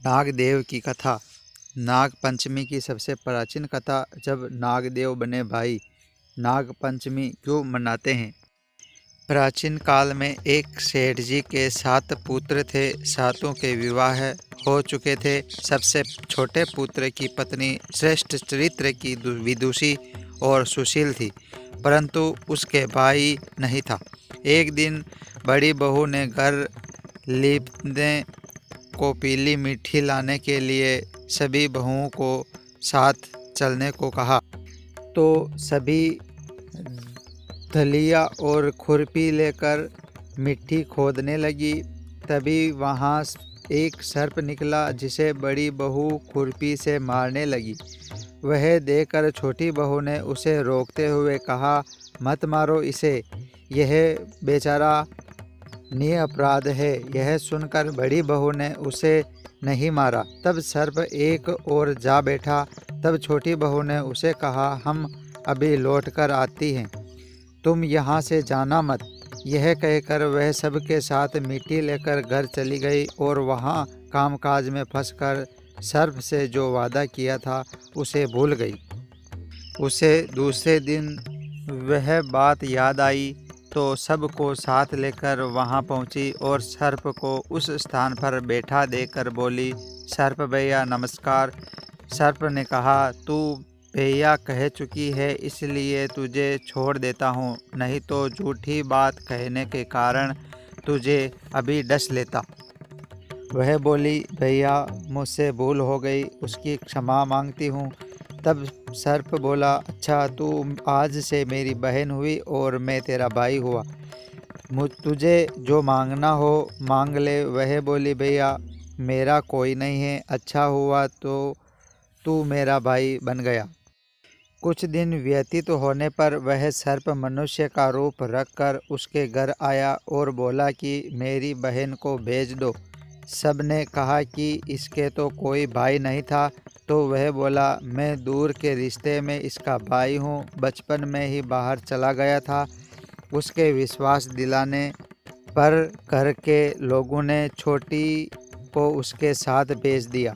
नागदेव की कथा। नाग पंचमी की सबसे प्राचीन कथा। जब नागदेव बने भाई, नाग पंचमी क्यों मनाते हैं? प्राचीन काल में एक सेठ जी के 7 पुत्र थे। सातों के विवाह हो चुके थे। सबसे छोटे पुत्र की पत्नी श्रेष्ठ चरित्र की विदुषी और सुशील थी, परंतु उसके भाई नहीं था। एक दिन बड़ी बहू ने घर लीपने को पीली मिट्टी लाने के लिए सभी बहुओं को साथ चलने को कहा, तो सभी धलिया और खुरपी लेकर मिट्टी खोदने लगी। तभी वहाँ एक सर्प निकला, जिसे बड़ी बहू खुरपी से मारने लगी। वह देखकर छोटी बहू ने उसे रोकते हुए कहा, मत मारो इसे, यह बेचारा निरपराध है। यह सुनकर बड़ी बहू ने उसे नहीं मारा। तब सर्प एक ओर जा बैठा। तब छोटी बहू ने उसे कहा, हम अभी लौट कर आती हैं, तुम यहाँ से जाना मत। यह कहकर वह सबके साथ मिट्टी लेकर घर चली गई और वहाँ कामकाज में फंसकर सर्प से जो वादा किया था उसे भूल गई। उसे दूसरे दिन वह बात याद आई, तो सबको साथ लेकर वहां पहुंची और सर्प को उस स्थान पर बैठा देकर बोली, सर्प भैया नमस्कार। सर्प ने कहा, तू भैया कह चुकी है, इसलिए तुझे छोड़ देता हूँ, नहीं तो झूठी बात कहने के कारण तुझे अभी डस लेता। वह बोली, भैया मुझसे भूल हो गई, उसकी क्षमा मांगती हूँ। तब सर्प बोला, अच्छा तू आज से मेरी बहन हुई और मैं तेरा भाई हुआ, तुझे जो मांगना हो मांग ले। वह बोली, भैया मेरा कोई नहीं है, अच्छा हुआ तो तू मेरा भाई बन गया। कुछ दिन व्यतीत होने पर वह सर्प मनुष्य का रूप रखकर उसके घर आया और बोला कि मेरी बहन को भेज दो। सबने कहा कि इसके तो कोई भाई नहीं था, तो वह बोला, मैं दूर के रिश्ते में इसका भाई हूँ, बचपन में ही बाहर चला गया था। उसके विश्वास दिलाने पर घर के लोगों ने छोटी को उसके साथ भेज दिया।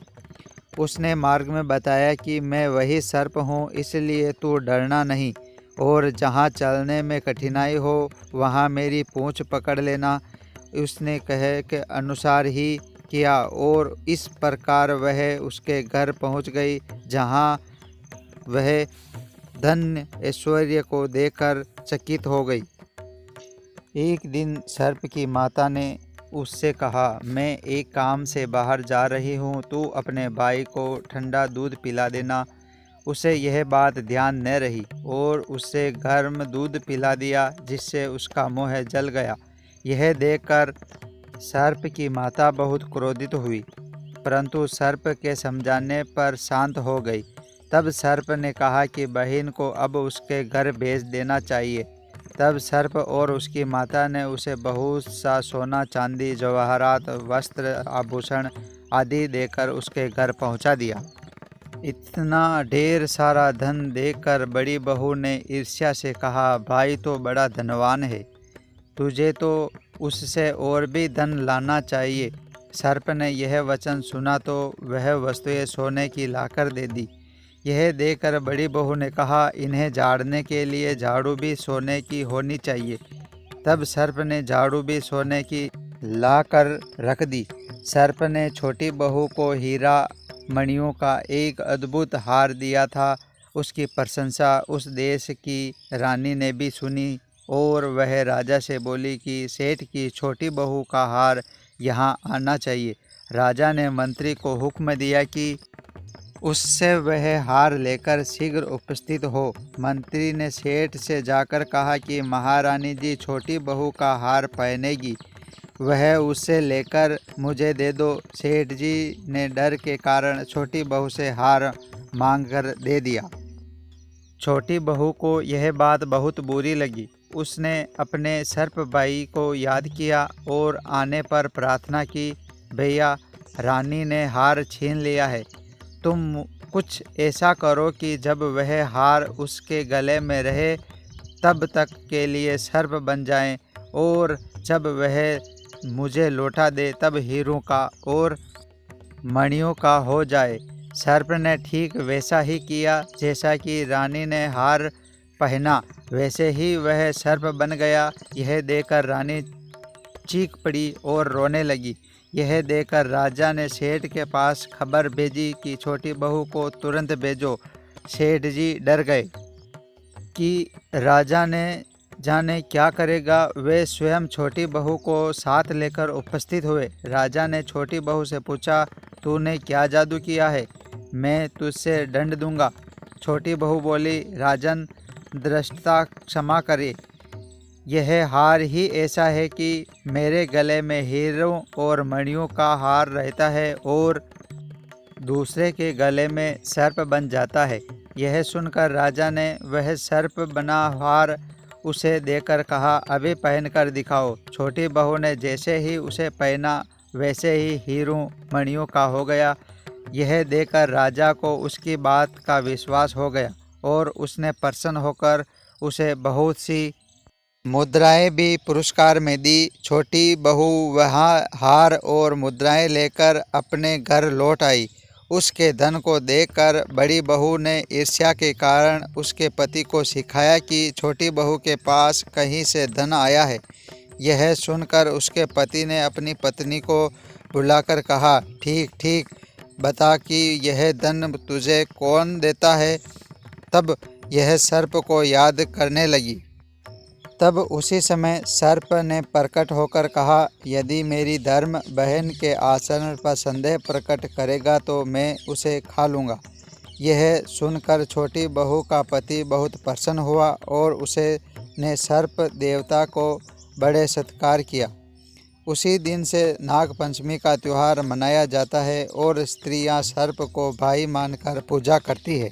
उसने मार्ग में बताया कि मैं वही सर्प हूँ, इसलिए तू डरना नहीं, और जहाँ चलने में कठिनाई हो वहाँ मेरी पूँछ पकड़ लेना। उसने कहे के अनुसार ही किया और इस प्रकार वह उसके घर पहुँच गई, जहाँ वह धन ऐश्वर्य को देखकर चकित हो गई। एक दिन सर्प की माता ने उससे कहा, मैं एक काम से बाहर जा रही हूँ, तू अपने भाई को ठंडा दूध पिला देना। उसे यह बात ध्यान न रही और उसे गर्म दूध पिला दिया, जिससे उसका मुँह जल गया। यह देखकर सर्प की माता बहुत क्रोधित हुई, परंतु सर्प के समझाने पर शांत हो गई। तब सर्प ने कहा कि बहन को अब उसके घर भेज देना चाहिए। तब सर्प और उसकी माता ने उसे बहुत सा सोना, चांदी, जवाहरात, वस्त्र, आभूषण आदि देकर उसके घर पहुंचा दिया। इतना ढेर सारा धन देखकर बड़ी बहू ने ईर्ष्या से कहा, भाई तो बड़ा धनवान है, तुझे तो उससे और भी धन लाना चाहिए। सर्प ने यह वचन सुना तो वह वस्तुएं सोने की लाकर दे दी। यह देखकर बड़ी बहू ने कहा, इन्हें झाड़ने के लिए झाड़ू भी सोने की होनी चाहिए। तब सर्प ने झाड़ू भी सोने की ला कर रख दी। सर्प ने छोटी बहू को हीरा मणियों का एक अद्भुत हार दिया था। उसकी प्रशंसा उस देश की रानी ने भी सुनी और वह राजा से बोली कि सेठ की छोटी बहू का हार यहाँ आना चाहिए। राजा ने मंत्री को हुक्म दिया कि उससे वह हार लेकर शीघ्र उपस्थित हो। मंत्री ने सेठ से जाकर कहा कि महारानी जी छोटी बहू का हार पहनेगी, वह उसे लेकर मुझे दे दो। सेठ जी ने डर के कारण छोटी बहू से हार मांगकर दे दिया। छोटी बहू को यह बात बहुत बुरी लगी। उसने अपने सर्प भाई को याद किया और आने पर प्रार्थना की, भैया रानी ने हार छीन लिया है, तुम कुछ ऐसा करो कि जब वह हार उसके गले में रहे तब तक के लिए सर्प बन जाए, और जब वह मुझे लौटा दे तब हीरों का और मणियों का हो जाए। सर्प ने ठीक वैसा ही किया जैसा कि रानी ने हार पहना, वैसे ही वह सर्प बन गया। यह देखकर रानी चीख पड़ी और रोने लगी। यह देखकर राजा ने सेठ के पास खबर भेजी कि छोटी बहू को तुरंत भेजो। सेठ जी डर गए कि राजा ने जाने क्या करेगा। वे स्वयं छोटी बहू को साथ लेकर उपस्थित हुए। राजा ने छोटी बहू से पूछा, तूने क्या जादू किया है? मैं तुझसे दंड दूंगा। छोटी बहू बोली, राजन दृष्टता क्षमा करे। यह हार ही ऐसा है कि मेरे गले में हीरों और मणियों का हार रहता है और दूसरे के गले में सर्प बन जाता है। यह सुनकर राजा ने वह सर्प बना हार उसे देकर कहा, अभी पहनकर दिखाओ। छोटी बहू ने जैसे ही उसे पहना वैसे ही हीरों मणियों का हो गया। यह देखकर राजा को उसकी बात का विश्वास हो गया और उसने प्रसन्न होकर उसे बहुत सी मुद्राएं भी पुरस्कार में दी। छोटी बहू वहाँ हार और मुद्राएं लेकर अपने घर लौट आई। उसके धन को देखकर बड़ी बहू ने ईर्ष्या के कारण उसके पति को सिखाया कि छोटी बहू के पास कहीं से धन आया है। यह सुनकर उसके पति ने अपनी पत्नी को बुलाकर कहा, ठीक ठीक बता कि यह धन तुझे कौन देता है। तब यह सर्प को याद करने लगी। तब उसी समय सर्प ने प्रकट होकर कहा, यदि मेरी धर्म बहन के आचरण पर संदेह प्रकट करेगा तो मैं उसे खा लूँगा। यह सुनकर छोटी बहू का पति बहुत प्रसन्न हुआ और उसने सर्प देवता को बड़े सत्कार किया। उसी दिन से नाग पंचमी का त्यौहार मनाया जाता है और स्त्रियां सर्प को भाई मानकर पूजा करती है।